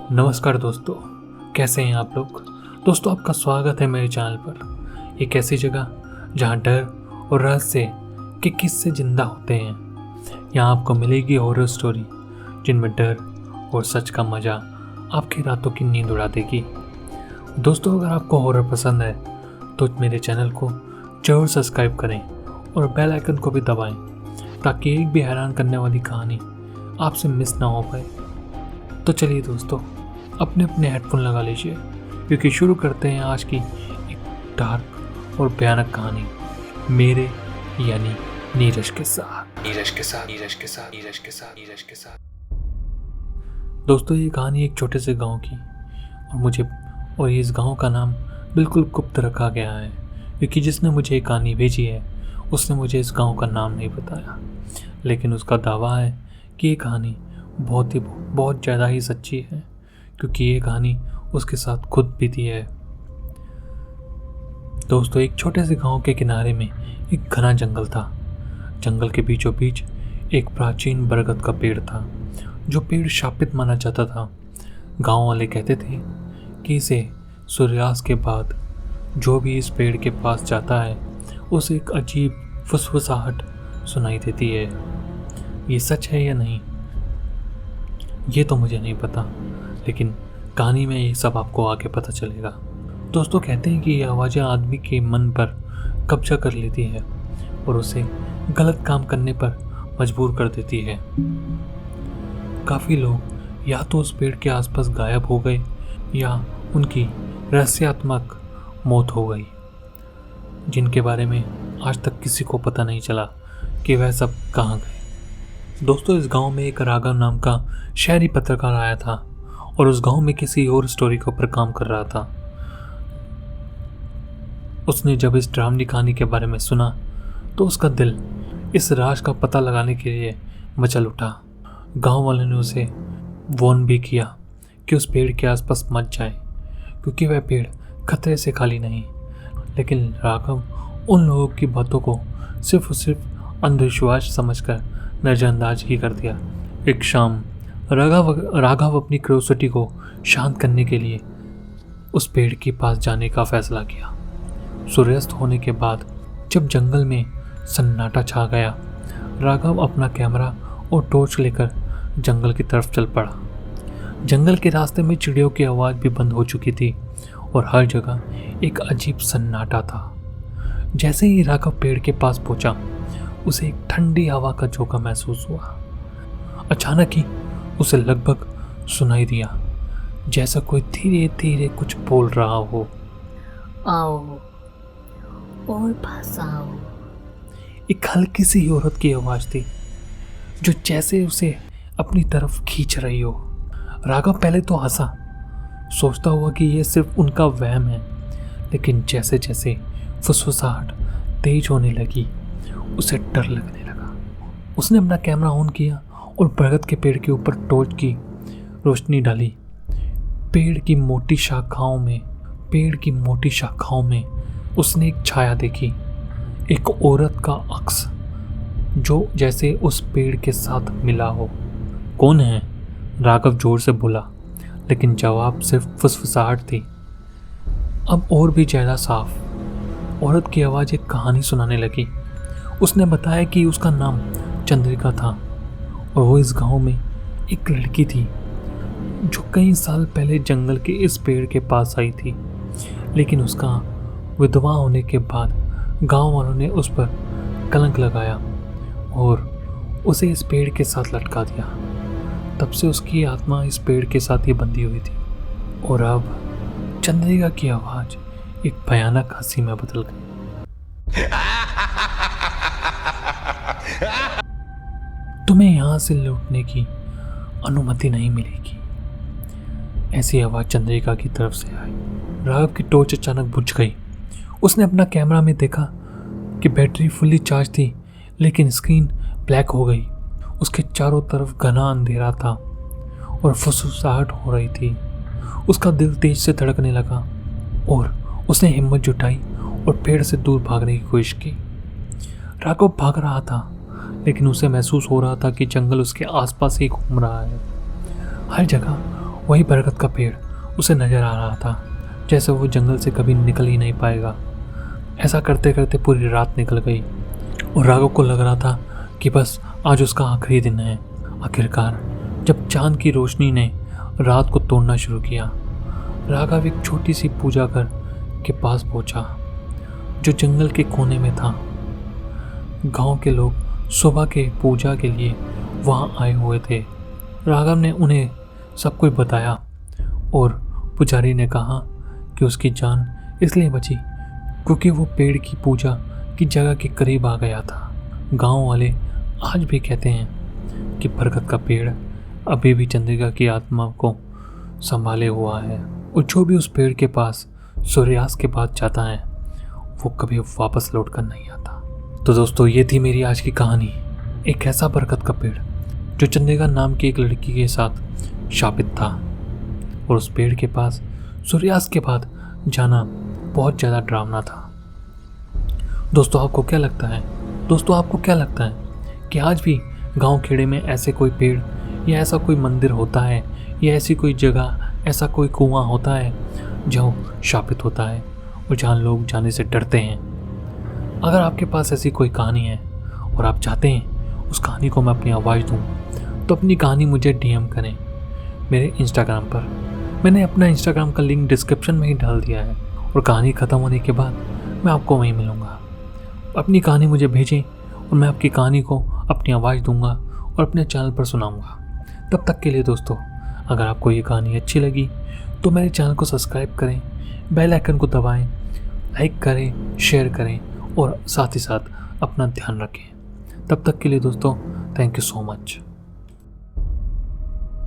नमस्कार दोस्तों, कैसे हैं आप लोग। दोस्तों, आपका स्वागत है मेरे चैनल पर। एक ऐसी जगह जहां डर और रहस्य के किस्से जिंदा होते हैं। यहाँ आपको मिलेगी हॉरर स्टोरी जिनमें डर और सच का मजा आपकी रातों की नींद उड़ा देगी। दोस्तों, अगर आपको हॉरर पसंद है तो मेरे चैनल को जरूर सब्सक्राइब करें और बेल आइकन को भी दबाएं ताकि एक भी हैरान करने वाली कहानी आपसे मिस ना हो पाए। तो चलिए दोस्तों, अपने अपने हेडफोन लगा लीजिए क्योंकि शुरू करते हैं आज की एक डार्क और भयानक कहानी मेरे यानी नीरज के साथ। दोस्तों, ये कहानी एक छोटे से गांव की और इस गांव का नाम बिल्कुल गुप्त रखा गया है क्योंकि जिसने मुझे ये कहानी भेजी है उसने मुझे इस गांव का नाम नहीं बताया, लेकिन उसका दावा है कि ये कहानी बहुत ज़्यादा ही सच्ची है क्योंकि ये कहानी उसके साथ खुद बीती है। दोस्तों, एक छोटे से गांव के किनारे में एक घना जंगल था। जंगल के बीचों बीच एक प्राचीन बरगद का पेड़ था जो पेड़ शापित माना जाता था। गांव वाले कहते थे कि इसे सूर्यास्त के बाद जो भी इस पेड़ के पास जाता है उसे एक अजीब फुसफुसाहट सुनाई देती है। ये सच है या नहीं ये तो मुझे नहीं पता, लेकिन कहानी में ये सब आपको आगे पता चलेगा। दोस्तों, कहते हैं कि ये आवाज़ें आदमी के मन पर कब्जा कर लेती है और उसे गलत काम करने पर मजबूर कर देती है। काफ़ी लोग या तो उस पेड़ के आसपास गायब हो गए या उनकी रहस्यात्मक मौत हो गई, जिनके बारे में आज तक किसी को पता नहीं चला कि वह सब कहाँ गए। दोस्तों, इस गांव में एक राघव नाम का शहरी पत्रकार आया था और उस गांव में किसी और स्टोरी के ऊपर काम कर रहा था। उसने जब इस डरावनी कहानी के बारे में सुना तो उसका दिल इस राज का पता लगाने के लिए मचल उठा। गांव वालों ने उसे वार्न भी किया कि उस पेड़ के आसपास मत जाए क्योंकि वह पेड़ खतरे से खाली नहीं, लेकिन राघव उन लोगों की बातों को सिर्फ और सिर्फ अंधविश्वास समझकर नजरअंदाज ही कर दिया। एक शाम राघव अपनी क्यूरियोसिटी को शांत करने के लिए उस पेड़ के पास जाने का फैसला किया। सूर्यास्त होने के बाद जब जंगल में सन्नाटा छा गया, राघव अपना कैमरा और टॉर्च लेकर जंगल की तरफ चल पड़ा। जंगल के रास्ते में चिड़ियों की आवाज़ भी बंद हो चुकी थी और हर जगह एक अजीब सन्नाटा था। जैसे ही राघव पेड़ के पास पहुंचा उसे एक ठंडी हवा का झोंका महसूस हुआ। अचानक ही उसे लगभग सुनाई दिया जैसा कोई धीरे धीरे कुछ बोल रहा हो। आओ और पास आओ। एक हल्की सी औरत की आवाज थी जो जैसे उसे अपनी तरफ खींच रही हो। राघव पहले तो हंसा, सोचता हुआ कि यह सिर्फ उनका वहम है, लेकिन जैसे जैसे फुसफुसाहट तेज होने लगी उसे डर लगने लगा। उसने अपना कैमरा ऑन किया और बरगद के पेड़ के ऊपर टॉर्च की रोशनी डाली। पेड़ की मोटी शाखाओं में उसने एक छाया देखी, एक औरत का अक्स जो जैसे उस पेड़ के साथ मिला हो। कौन है? राघव जोर से बोला, लेकिन जवाब सिर्फ फुसफुसाहट थी। अब और भी ज़्यादा साफ औरत की आवाज़ एक कहानी सुनाने लगी। उसने बताया कि उसका नाम चंद्रिका था और वो इस गांव में एक लड़की थी जो कई साल पहले जंगल के इस पेड़ के पास आई थी, लेकिन उसका विधवा होने के बाद गांव वालों ने उस पर कलंक लगाया और उसे इस पेड़ के साथ लटका दिया। तब से उसकी आत्मा इस पेड़ के साथ ही बंधी हुई थी और अब चंद्रिका की आवाज़ एक भयानक हंसी में बदल गई। तुम्हें यहाँ से लौटने की अनुमति नहीं मिलेगी, ऐसी आवाज़ चंद्रिका की तरफ से आई। राघव की टॉर्च अचानक बुझ गई। उसने अपना कैमरा में देखा कि बैटरी फुल्ली चार्ज थी, लेकिन स्क्रीन ब्लैक हो गई। उसके चारों तरफ घना अंधेरा था और फुसफुसाहट हो रही थी। उसका दिल तेज से धड़कने लगा और उसने हिम्मत जुटाई और पेड़ से दूर भागने की कोशिश की। राघव भाग रहा था, लेकिन उसे महसूस हो रहा था कि जंगल उसके आसपास ही घूम रहा है। हर जगह वही बरगद का पेड़ उसे नजर आ रहा था, जैसे वो जंगल से कभी निकल ही नहीं पाएगा। ऐसा करते करते पूरी रात निकल गई और राघव को लग रहा था कि बस आज उसका आखिरी दिन है। आखिरकार जब चांद की रोशनी ने रात को तोड़ना शुरू किया, राघव एक छोटी सी पूजा घर के पास पहुंचा, जो जंगल के कोने में था। गांव के लोग सुबह के पूजा के लिए वहां आए हुए थे। राघव ने उन्हें सब कुछ बताया और पुजारी ने कहा कि उसकी जान इसलिए बची क्योंकि वो पेड़ की पूजा की जगह के करीब आ गया था। गांव वाले आज भी कहते हैं कि बरगद का पेड़ अभी भी चंद्रिका की आत्मा को संभाले हुआ है, और जो भी उस पेड़ के पास सूर्यास्त के बाद जाता है वो कभी वापस लौट कर नहीं आता। तो दोस्तों, ये थी मेरी आज की कहानी, एक ऐसा बरगद का पेड़ जो चंद्रिका नाम की एक लड़की के साथ शापित था, और उस पेड़ के पास सूर्यास्त के बाद जाना बहुत ज़्यादा डरावना था। दोस्तों, आपको क्या लगता है? आपको क्या लगता है कि आज भी गांव खेड़े में ऐसे कोई पेड़ या ऐसा कोई मंदिर होता है, या ऐसी कोई जगह, ऐसा कोई कुआं होता है जो शापित होता है और जहाँ लोग जाने से डरते हैं? अगर आपके पास ऐसी कोई कहानी है और आप चाहते हैं उस कहानी को मैं अपनी आवाज़ दूँ, तो अपनी कहानी मुझे DM करें मेरे इंस्टाग्राम पर। मैंने अपना इंस्टाग्राम का लिंक डिस्क्रिप्शन में ही डाल दिया है, और कहानी ख़त्म होने के बाद मैं आपको वहीं मिलूँगा। अपनी कहानी मुझे भेजें और मैं आपकी कहानी को अपनी आवाज़ दूंगा और अपने चैनल पर सुनाऊंगा। तब तक के लिए दोस्तों, अगर आपको ये कहानी अच्छी लगी तो मेरे चैनल को सब्सक्राइब करें, बेल आइकन को दबाएं, लाइक करें, शेयर करें और साथ ही साथ अपना ध्यान रखें। तब तक के लिए दोस्तों, थैंक यू सो मच।